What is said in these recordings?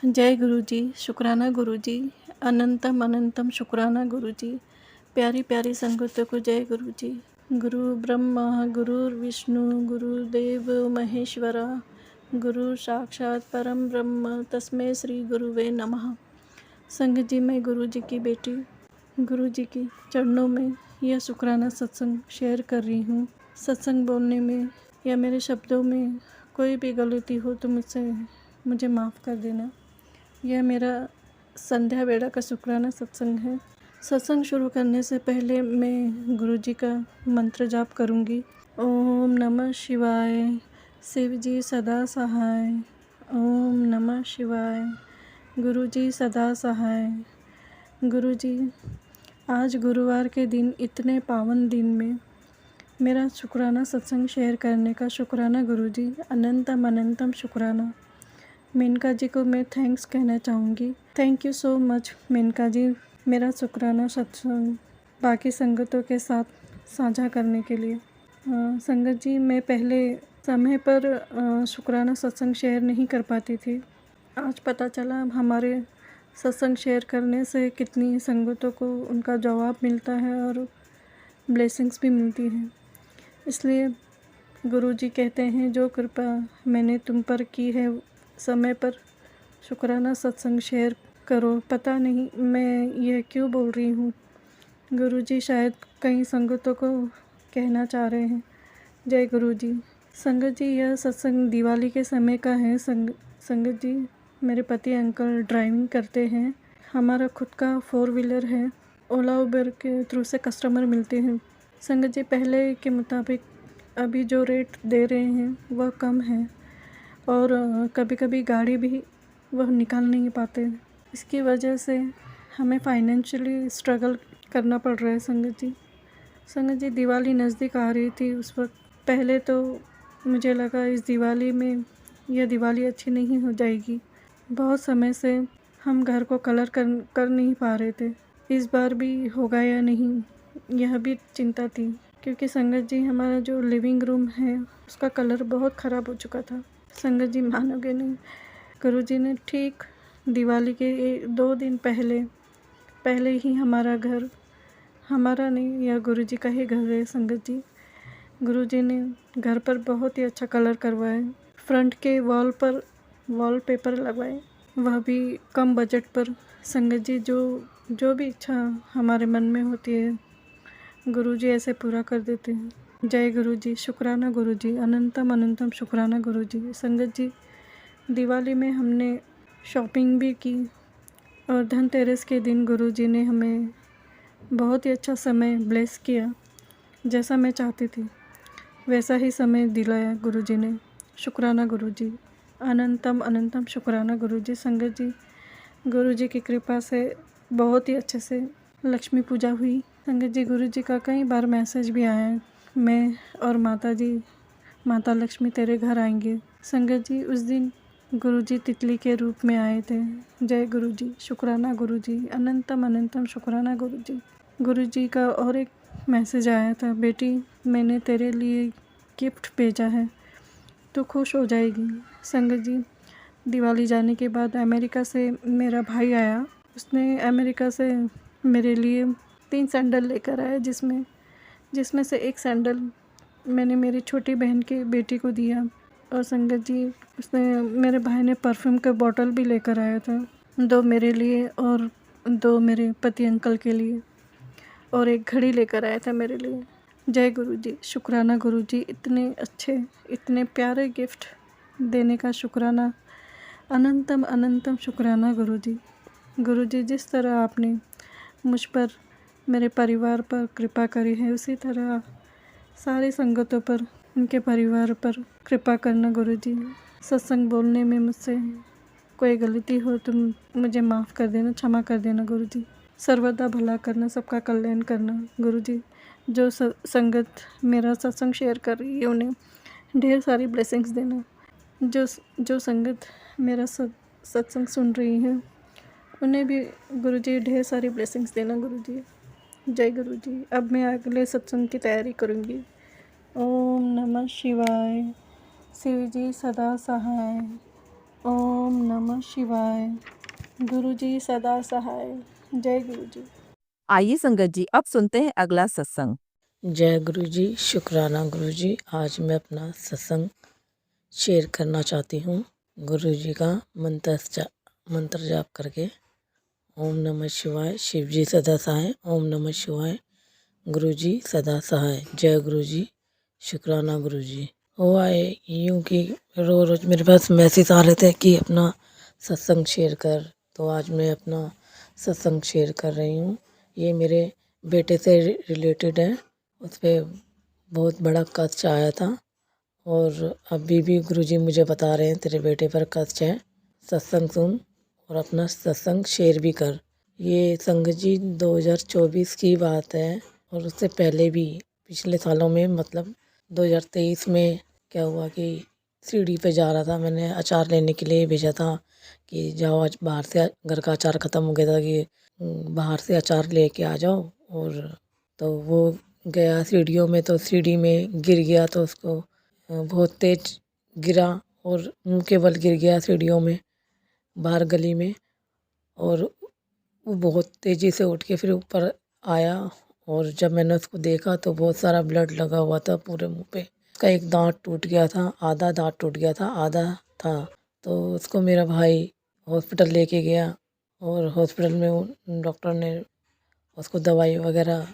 जय गुरु जी, शुक्राना गुरु जी, अनंतम अनंतम शुक्राना गुरु जी। प्यारी प्यारी संगतों को जय गुरु जी। गुरु ब्रह्मा गुरुर्विष्णु गुरुदेव महेश्वरा, गुरु साक्षात परम ब्रह्म तस्मै श्री गुरुवे नमः। संगत जी, मैं गुरु जी की बेटी गुरु जी की चरणों में यह शुक्राना सत्संग शेयर कर रही हूँ। सत्संग बोलने में या मेरे शब्दों में कोई भी गलती हो तो मुझे माफ़ कर देना। यह मेरा संध्या बेड़ा का शुक्राना सत्संग है। सत्संग शुरू करने से पहले मैं गुरु जी का मंत्र जाप करूँगी। ओम नमः शिवाय, शिव जी सदा सहाय। ओम नमः शिवाय, गुरु जी सदा सहाय। गुरु जी, आज गुरुवार के दिन, इतने पावन दिन में मेरा शुक्राना सत्संग शेयर करने का शुक्राना गुरु जी, अनंतम अनंतम शुक्राना। मेनका जी को मैं थैंक्स कहना चाहूँगी। Thank you so much Menaka ji, मेरा शुक्राना सत्संग बाकी संगतों के साथ साझा करने के लिए। संगत जी, मैं पहले समय पर शुक्राना सत्संग शेयर नहीं कर पाती थी। आज पता चला हमारे सत्संग शेयर करने से कितनी संगतों को उनका जवाब मिलता है और ब्लेसिंग्स भी मिलती हैं। इसलिए गुरु जी कहते हैं, जो कृपा मैंने तुम पर की है, समय पर शुक्राना सत्संग शेयर करो। पता नहीं मैं यह क्यों बोल रही हूँ। गुरु जी शायद कई संगतों को कहना चाह रहे हैं। जय गुरु जी। संगत जी, यह सत्संग दिवाली के समय का है। संगत जी, मेरे पति अंकल ड्राइविंग करते हैं। हमारा खुद का 4 व्हीलर है। ओला उबर के थ्रू से कस्टमर मिलते हैं। संगत जी, पहले के मुताबिक अभी जो रेट दे रहे हैं वह कम है और कभी कभी गाड़ी भी वह निकाल नहीं पाते। इसकी वजह से हमें फाइनेंशियली स्ट्रगल करना पड़ रहा है। संगत जी, दिवाली नज़दीक आ रही थी उस वक्त। पहले तो मुझे लगा इस दिवाली में यह दिवाली अच्छी नहीं हो जाएगी। बहुत समय से हम घर को कलर कर नहीं पा रहे थे। इस बार भी होगा या नहीं, यह भी चिंता थी, क्योंकि संगत जी, हमारा जो लिविंग रूम है उसका कलर बहुत ख़राब हो चुका था। संगत जी, मानोगे नहीं, गुरु जी ने ठीक दिवाली के 2 दिन पहले ही हमारा घर, हमारा नहीं, यह गुरु जी का ही घर है। संगत जी, गुरु जी ने घर पर बहुत ही अच्छा कलर करवाए। फ्रंट के वॉल पर वॉलपेपर लगवाए, वह भी कम बजट पर। संगत जी, जो भी इच्छा हमारे मन में होती है गुरु जी ऐसे पूरा कर देते हैं। जय गुरु जी, शुक्राना गुरु जी, अनंतम अनंतम शुक्राना गुरु जी। संगत जी, दिवाली में हमने शॉपिंग भी की और धनतेरस के दिन गुरु जी ने हमें बहुत ही अच्छा समय ब्लेस किया। जैसा मैं चाहती थी वैसा ही समय दिलाया गुरु जी ने। शुक्राना गुरु जी, अनंतम अनंतम शुक्राना गुरु जी। संगत जी, गुरु जी की कृपा से बहुत ही अच्छे से लक्ष्मी पूजा हुई। संगत जी, गुरु जी का कई बार मैसेज भी आया, मैं और माता लक्ष्मी तेरे घर आएंगे। संगत जी, उस दिन गुरु जी तितली के रूप में आए थे। जय गुरु जी, शुक्राना गुरु जी, अनंतम अनंतम शुक्राना गुरु जी। गुरु जी का और एक मैसेज आया था, बेटी मैंने तेरे लिए गिफ्ट भेजा है, तो खुश हो जाएगी। संगत जी, दिवाली जाने के बाद अमेरिका से मेरा भाई आया। उसने अमेरिका से मेरे लिए 3 सैंडल लेकर आया, जिसमें से एक सैंडल मैंने मेरी छोटी बहन की बेटी को दिया। और संगत जी, मेरे भाई ने परफ्यूम का बॉटल भी लेकर आया था, 2 मेरे लिए और 2 मेरे पति अंकल के लिए, और एक घड़ी लेकर आया था मेरे लिए। जय गुरु जी, शुक्राना गुरु जी, इतने अच्छे इतने प्यारे गिफ्ट देने का शुक्राना, अनंतम अनंतम शुक्राना गुरु जी। गुरु जी, जिस तरह आपने मुझ पर, मेरे परिवार पर कृपा करी है, उसी तरह सारी संगतों पर, उनके परिवार पर कृपा करना गुरु जी। सत्संग बोलने में मुझसे कोई गलती हो तो मुझे माफ़ कर देना, क्षमा कर देना गुरु जी। सर्वदा भला करना, सबका कल्याण करना गुरु जी। जो संगत मेरा सत्संग शेयर कर रही है उन्हें ढेर सारी ब्लेसिंग्स देना। जो संगत मेरा सत्संग सुन रही है उन्हें भी गुरु जी ढेर सारी ब्लेसिंग्स देना गुरु जी। जय गुरु जी। अब मैं अगले सत्संग की तैयारी करूँगी। ओम नमः शिवाय, शिव जी सदा सहाय। ओम नमः शिवाय। गुरु जी सदा सहाय। जय गुरु जी। आइए संगत जी, अब सुनते हैं अगला सत्संग। जय गुरु जी, शुक्राना गुरु जी। आज मैं अपना सत्संग शेयर करना चाहती हूँ गुरु जी का मंत्र जाप करके। ओम नमः शिवाय। शिव जी सदा सहाय। ओम नमः शिवाय। गुरु जी सदा सहाय। जय गुरु जी, शुक्राना गुरु जी। हुआ है यूँ कि रोज मेरे पास मैसेज आ रहे थे कि अपना सत्संग शेयर कर, तो आज मैं अपना सत्संग शेयर कर रही हूँ। ये मेरे बेटे से रिलेटेड है। उस पर बहुत बड़ा कष्ट आया था और अभी भी गुरुजी मुझे बता रहे हैं तेरे बेटे पर कष्ट है, सत्संग सुन और अपना सत्संग शेयर भी कर। ये संगत जी 2024 की बात है और उससे पहले भी पिछले सालों में, मतलब 2023 में क्या हुआ कि सीढ़ी पे जा रहा था, मैंने अचार लेने के लिए भेजा था कि जाओ आज बाहर से, घर का अचार ख़त्म हो गया था कि बाहर से अचार लेके आ जाओ। और तो वो गया सीढ़ियों में, तो सीढ़ी में गिर गया, तो उसको बहुत तेज गिरा और मुंह के बल गिर गया सीढ़ियों में, बाहर गली में। और वो बहुत तेज़ी से उठ के फिर ऊपर आया और जब मैंने उसको देखा तो बहुत सारा ब्लड लगा हुआ था पूरे मुंह पे। उसका एक दांत टूट गया था, आधा दांत टूट गया था, आधा था। तो उसको मेरा भाई हॉस्पिटल लेके गया और हॉस्पिटल में डॉक्टर ने उसको दवाई वगैरह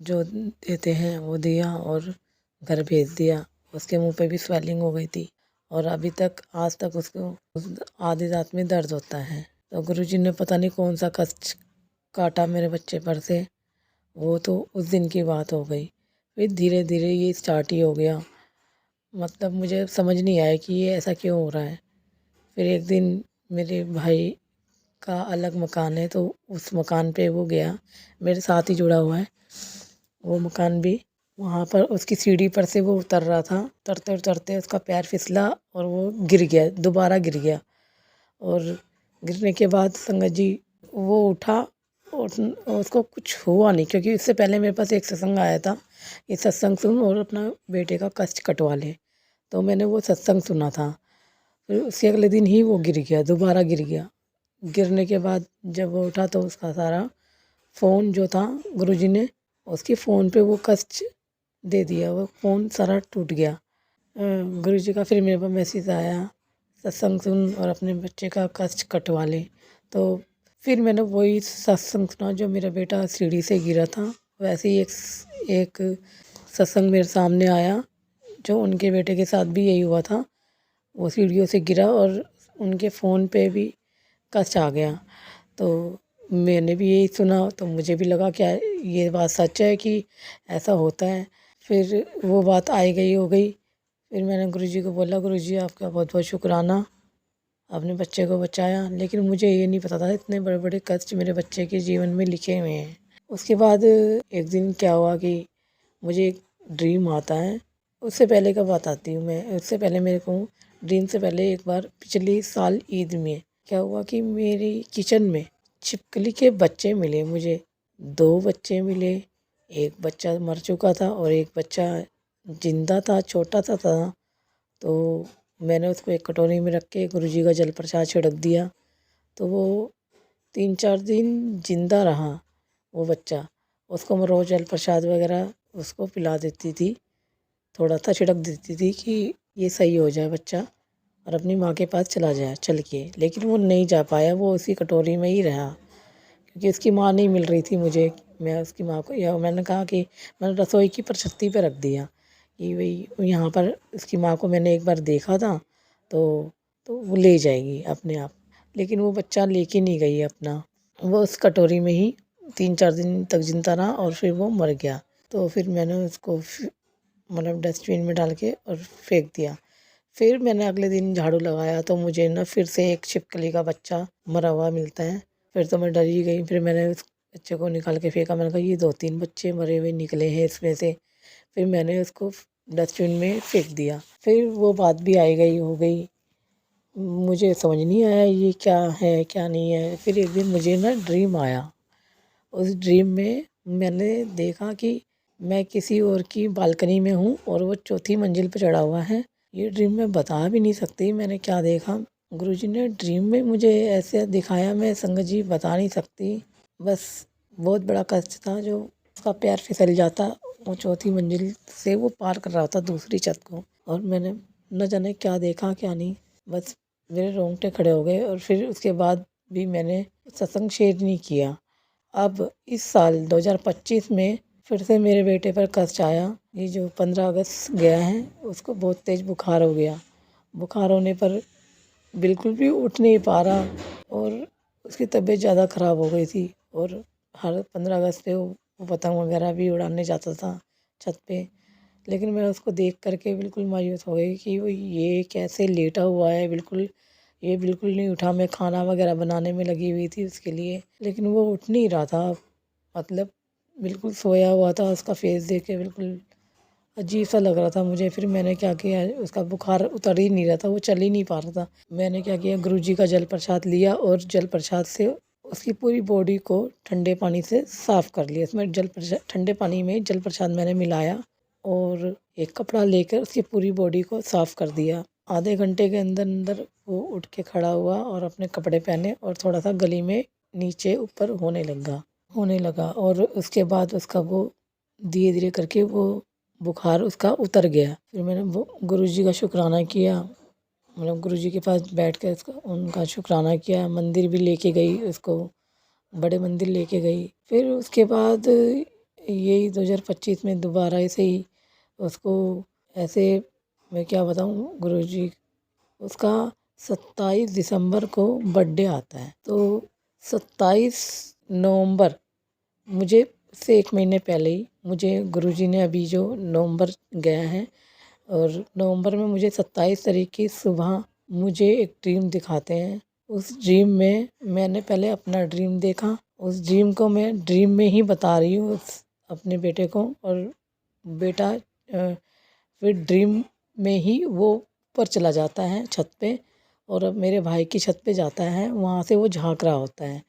जो देते हैं वो दिया और घर भेज दिया। उसके मुंह पे भी स्वेलिंग हो गई थी और अभी तक आज तक उसको आधी रात में दर्द होता है। तो गुरुजी ने पता नहीं कौन सा कष्ट काटा मेरे बच्चे पर से, वो तो उस दिन की बात हो गई। फिर धीरे धीरे ये स्टार्ट ही हो गया। मतलब मुझे समझ नहीं आया कि ये ऐसा क्यों हो रहा है। फिर एक दिन मेरे भाई का अलग मकान है, तो उस मकान पे वो गया, मेरे साथ ही जुड़ा हुआ है वो मकान भी। वहाँ पर उसकी सीढ़ी पर से वो उतर रहा था, उतरते उतरते उसका पैर फिसला और वो गिर गया, दोबारा गिर गया। और गिरने के बाद संगत जी वो उठा और उसको कुछ हुआ नहीं, क्योंकि इससे पहले मेरे पास एक सत्संग आया था, ये सत्संग सुन और अपना बेटे का कष्ट कटवा ले, तो मैंने वो सत्संग सुना था। फिर उसके अगले दिन ही वो गिर गया, दोबारा गिर गया। गिरने के बाद जब वो उठा तो उसका सारा फ़ोन जो था, गुरुजी ने उसके फ़ोन पे वो कष्ट दे दिया, वो फ़ोन सारा टूट गया। गुरुजी का फिर मेरे पास मैसेज आया, सत्संग सुन और अपने बच्चे का कष्ट कटवा ले। तो फिर मैंने वही सत्संग सुना जो मेरा बेटा सीढ़ी से गिरा था। वैसे ही एक सत्संग मेरे सामने आया जो उनके बेटे के साथ भी यही हुआ था। वो सीढ़ियों से गिरा और उनके फ़ोन पे भी कष्ट आ गया। तो मैंने भी यही सुना, तो मुझे भी लगा क्या ये बात सच है कि ऐसा होता है। फिर वो बात आई गई हो गई। फिर मैंने गुरुजी को बोला, गुरुजी आपका बहुत बहुत शुक्राना, आपने बच्चे को बचाया। लेकिन मुझे ये नहीं पता था इतने बड़े बड़े कष्ट मेरे बच्चे के जीवन में लिखे हुए हैं। उसके बाद एक दिन क्या हुआ कि मुझे एक ड्रीम आता है। उससे पहले का बात आती हूँ मैं, उससे पहले मेरे को ड्रीम से पहले एक बार पिछले साल ईद में क्या हुआ कि मेरी किचन में छिपकली के बच्चे मिले मुझे। 2 बच्चे मिले, एक बच्चा मर चुका था और एक बच्चा जिंदा था, छोटा सा था। तो मैंने उसको एक कटोरी में रख के गुरुजी का जल प्रसाद छिड़क दिया, तो वो 3-4 दिन जिंदा रहा वो बच्चा। उसको मैं रोज़ जल प्रसाद वगैरह उसको पिला देती थी, थोड़ा सा छिड़क देती थी कि ये सही हो जाए बच्चा और अपनी माँ के पास चला जाए चल के। लेकिन वो नहीं जा पाया, वो उसी कटोरी में ही रहा, क्योंकि उसकी माँ नहीं मिल रही थी मुझे। मैं उसकी माँ को, या मैंने कहा कि मैंने रसोई की प्रशस्ति पे रख दिया कि भाई यहाँ पर उसकी माँ को मैंने एक बार देखा था, तो वो ले जाएगी अपने आप। लेकिन वो बच्चा लेके नहीं गई अपना, वो उस कटोरी में ही 3-4 दिन तक जिंदा रहा और फिर वो मर गया। तो फिर मैंने उसको मतलब डस्टबिन में डाल के और फेंक दिया। फिर मैंने अगले दिन झाड़ू लगाया तो मुझे ना फिर से एक छिपकली का बच्चा मरा हुआ मिलता है। फिर तो मैं डर ही गई, फिर मैंने उस बच्चे को निकाल के फेंका। मैंने कहा ये 2-3 बच्चे मरे हुए निकले हैं इसमें से। फिर मैंने उसको डस्टबिन में फेंक दिया। फिर वो बात भी आई गई हो गई, मुझे समझ नहीं आया ये क्या है क्या नहीं है। फिर एक दिन मुझे ना ड्रीम आया। उस ड्रीम में मैंने देखा कि मैं किसी और की बालकनी में हूँ और वो 4थी मंजिल पर चढ़ा हुआ है। ये ड्रीम मैं बता भी नहीं सकती मैंने क्या देखा। गुरुजी ने ड्रीम में मुझे ऐसे दिखाया, मैं संगत जी बता नहीं सकती। बस बहुत बड़ा कष्ट था, जो उसका पैर फिसल जाता, वो चौथी मंजिल से वो पार कर रहा था दूसरी छत को, और मैंने न जाने क्या देखा क्या नहीं, बस मेरे रोंगटे खड़े हो गए। और फिर उसके बाद भी मैंने सत्संग शेयर नहीं किया। अब इस साल 2025 में फिर से मेरे बेटे पर कष्ट आया। ये जो 15 अगस्त गया है, उसको बहुत तेज़ बुखार हो गया। बुखार होने पर बिल्कुल भी उठ नहीं पा रहा, और उसकी तबीयत ज़्यादा ख़राब हो गई थी। और हर 15 अगस्त पे वो पतंग वगैरह भी उड़ाने जाता था छत पे। लेकिन मैं उसको देख करके बिल्कुल मायूस हो गई कि वो ये कैसे लेटा हुआ है, बिल्कुल ये बिल्कुल नहीं उठा। मैं खाना वगैरह बनाने में लगी हुई थी उसके लिए, लेकिन वो उठ नहीं रहा था, मतलब बिल्कुल सोया हुआ था। उसका फेस देख के बिल्कुल अजीब सा लग रहा था मुझे। फिर मैंने क्या किया, उसका बुखार उतर ही नहीं रहा था, वो चल ही नहीं पा रहा था। मैंने क्या किया, गुरुजी का जल प्रसाद लिया और जल प्रसाद से उसकी पूरी बॉडी को ठंडे पानी से साफ़ कर लिया। इसमें ठंडे पानी में जल प्रसाद मैंने मिलाया और एक कपड़ा लेकर उसकी पूरी बॉडी को साफ़ कर दिया। आधे घंटे के अंदर अंदर वो उठ के खड़ा हुआ और अपने कपड़े पहने, और थोड़ा सा गली में नीचे ऊपर होने लगा। और उसके बाद उसका वो धीरे धीरे करके वो बुखार उसका उतर गया। फिर मैंने वो गुरुजी का शुक्राना किया, मतलब गुरुजी के पास बैठ कर उसका उनका शुक्राना किया। मंदिर भी लेके गई उसको, बड़े मंदिर लेके गई। फिर उसके बाद यही 2025 में दोबारा ऐसे ही उसको, ऐसे मैं क्या बताऊँ गुरुजी, उसका 27 दिसंबर को बर्थडे आता है। तो 27 नवंबर, मुझे से 1 महीने पहले ही मुझे गुरुजी ने, अभी जो नवंबर गया है, और नवंबर में मुझे 27 तारीख की सुबह मुझे एक ड्रीम दिखाते हैं। उस ड्रीम में मैंने पहले अपना ड्रीम देखा, उस ड्रीम को मैं ड्रीम में ही बता रही हूँ अपने बेटे को। और बेटा फिर ड्रीम में ही वो ऊपर चला जाता है छत पे, और अब मेरे भाई की छत पे जाता है, वहाँ से वो झांक रहा होता है।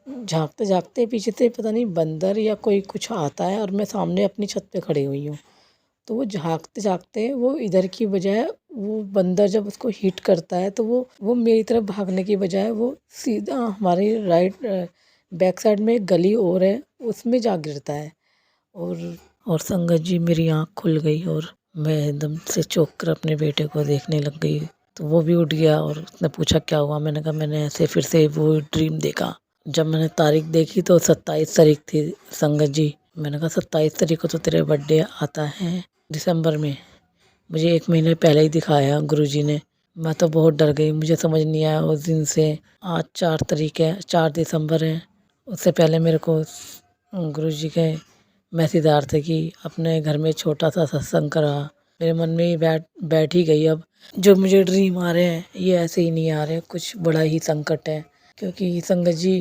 झांकते झांकते पीछे से पता नहीं बंदर या कोई कुछ आता है, और मैं सामने अपनी छत पे खड़ी हुई हूँ। तो वो झांकते झांकते वो इधर की बजाय, वो बंदर जब उसको हिट करता है तो वो मेरी तरफ भागने की बजाय वो सीधा हमारी राइट बैक साइड में एक गली और है, उसमें जा गिरता है। और संगत जी, मेरी आँख खुल गई और मैं एकदम से चौंक कर अपने बेटे को देखने लग गई। तो वो भी उठ गया और उसने पूछा क्या हुआ। मैंने कहा मैंने ऐसे फिर से वो ड्रीम देखा। जब मैंने तारीख देखी तो 27 तारीख थी संगत जी। मैंने कहा 27 तारीख को तो तेरे बर्थडे आता है दिसंबर में, मुझे 1 महीने पहले ही दिखाया गुरुजी ने। मैं तो बहुत डर गई, मुझे समझ नहीं आया उस दिन से। आज 4 तारीख है, 4 दिसंबर है। उससे पहले मेरे को गुरुजी के मैसेज आ रहे थे कि अपने घर में छोटा सा सत्संग करा। मेरे मन में ही बैठ ही गई। अब जो मुझे ड्रीम आ रहे हैं ये ऐसे ही नहीं आ रहे, कुछ बड़ा ही संकट है। क्योंकि संगत जी,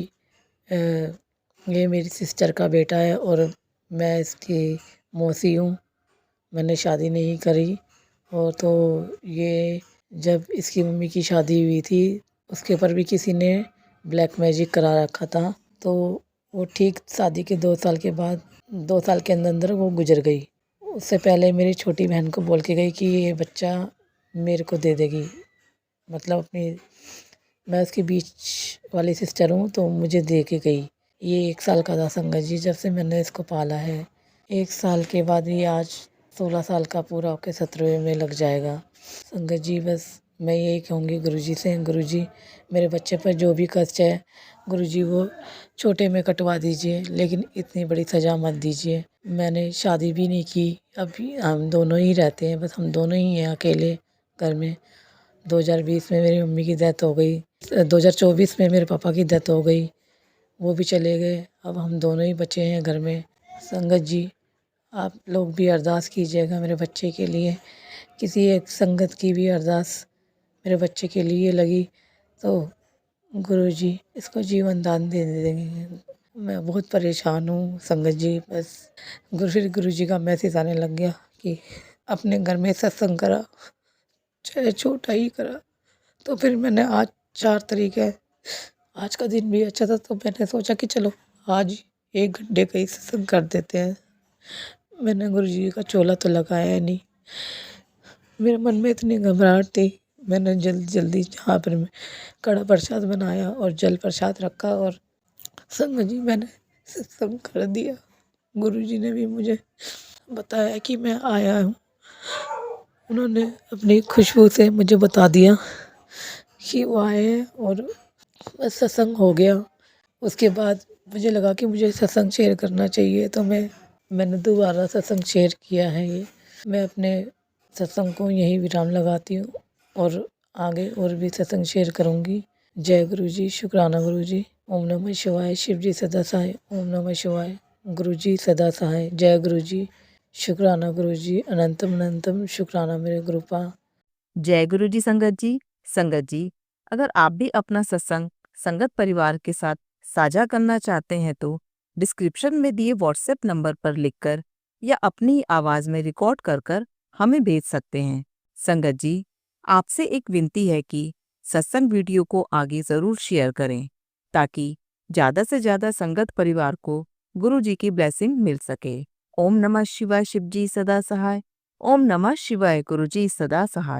ये मेरी सिस्टर का बेटा है और मैं इसकी मौसी हूँ। मैंने शादी नहीं करी, और तो ये जब इसकी मम्मी की शादी हुई थी उसके ऊपर भी किसी ने ब्लैक मैजिक करा रखा था। तो वो ठीक शादी के 2 साल के बाद, 2 साल के अंदर अंदर वो गुजर गई। उससे पहले मेरी छोटी बहन को बोल के गई कि ये बच्चा मेरे को दे देगी, मतलब अपनी, मैं उसकी बीच वाली सिस्टर हूँ, तो मुझे दे के गई। ये 1 साल का था संगत जी, जब से मैंने इसको पाला है। 1 साल के बाद ये आज 16 साल का पूरा होकर 17वें में लग जाएगा। संगत जी, बस मैं यही कहूँगी गुरुजी से, गुरुजी मेरे बच्चे पर जो भी कष्ट है गुरुजी वो छोटे में कटवा दीजिए, लेकिन इतनी बड़ी सज़ा मत दीजिए। मैंने शादी भी नहीं की, अभी हम दोनों ही रहते हैं, बस हम दोनों ही हैं अकेले घर में। 2020 में मेरी मम्मी की डेथ हो गई, 2024 में मेरे पापा की डेथ हो गई, वो भी चले गए। अब हम दोनों ही बचे हैं घर में। संगत जी, आप लोग भी अरदास कीजिएगा मेरे बच्चे के लिए। किसी एक संगत की भी अरदास मेरे बच्चे के लिए लगी तो गुरुजी इसको जीवन दान दे देंगे। मैं बहुत परेशान हूँ संगत जी। बस फिर गुरुजी का मैसेज आने लग गया कि अपने घर में सत्संग करा, चाहे छोटा ही करा। तो फिर मैंने, आज 4 तारीख है, आज का दिन भी अच्छा था, तो मैंने सोचा कि चलो आज 1 घंटे का ही सत्संग कर देते हैं। मैंने गुरुजी का चोला तो लगाया नहीं, मेरे मन में इतनी घबराहट थी, मैंने जल्दी जल्दी जहाँ पर मैं कड़ा प्रसाद बनाया और जल प्रसाद रखा और संगत जी मैंने सत्संग कर दिया। गुरुजी ने भी मुझे बताया कि मैं आया हूँ। उन्होंने अपनी खुशबू से मुझे बता दिया कि वो आए हैं और बस सत्संग हो गया। उसके बाद मुझे लगा कि मुझे सत्संग शेयर करना चाहिए, तो मैंने दोबारा सत्संग शेयर किया है ये। मैं अपने सत्संग को यहीं विराम लगाती हूँ और आगे और भी सत्संग शेयर करूँगी। जय गुरु जी, शुक्राना गुरु जी। ओम नमः शिवाय। शिव जी सदा सहाय। ओम नमः शिवाय। गुरु जी सदा सहाय। जय गुरु जी, शुक्राना गुरु जी। अनंतम अनंतम शुक्राना मेरे गुरुपा। जय गुरु जी संगत जी, अगर आप भी अपना सत्संग संगत परिवार के साथ साझा करना चाहते हैं तो डिस्क्रिप्शन में दिए व्हाट्सएप नंबर पर लिखकर या अपनी आवाज में रिकॉर्ड कर हमें भेज सकते हैं। संगत जी, आपसे एक विनती है कि सत्संग वीडियो को आगे जरूर शेयर करें ताकि ज्यादा से ज्यादा संगत परिवार को गुरु जी की ब्लेसिंग मिल सके। ओम नमः शिवाय। शिव जी सदा सहाय। ओम नमः शिवाय। गुरु जी सदा सहाय।